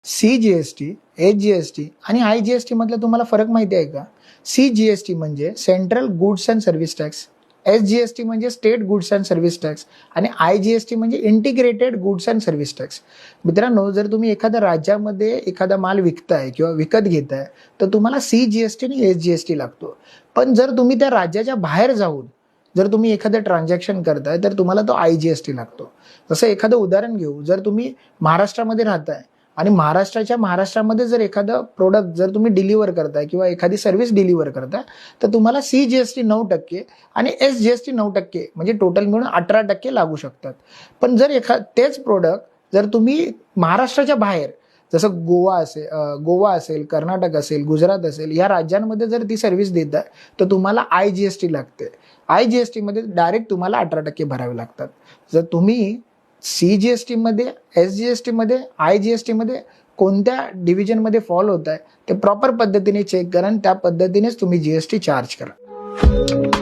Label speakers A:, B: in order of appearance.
A: CGST, HGST आणि IGST मधला तुम्हाला फरक माहिती आहे का? CGST म्हणजे central goods and service tax, SGST म्हणजे state goods and service tax आणि IGST म्हणजे integrated goods and service tax. मित्रांनो, जर तुम्ही एखाद्या राज्यामध्ये एखादा माल विकताय किंवा विकत घेताय तर तुम्हाला CGST आणि SGST लागतो. पण जर तुम्ही त्या राज्याच्या बाहेर जाऊन जर तुम्ही एखादं ट्रान्झॅक्शन करताय तर तुम्हाला तो IGST लागतो. जसं एखादं उदाहरण घेऊ, जर तुम्ही महाराष्ट्रामध्ये राहताय आणि महाराष्ट्रामध्ये जर एखादं प्रोडक्ट जर तुम्ही डिलिव्हर करताय किंवा एखादी सर्व्हिस डिलिव्हर करताय तर तुम्हाला CGST 9% आणि SGST 9% म्हणजे टोटल मिळून 18% लागू शकतात. पण जर तेच प्रोडक्ट जर तुम्ही महाराष्ट्राच्या बाहेर जसं गोवा असेल, कर्नाटक असेल, गुजरात असेल या राज्यांमध्ये जर ती सर्व्हिस देताय तर तुम्हाला IGST लागते. IGST मध्ये डायरेक्ट तुम्हाला 18% भरावे लागतात. जर तुम्ही CGST मध्ये, SGST मध्ये, IGST मध्ये कोणत्या डिव्हिजन मध्ये फॉल होत आहे ते प्रॉपर पद्धतीने चेक करा आणि त्या पद्धतीनेच तुम्ही GST चार्ज करा.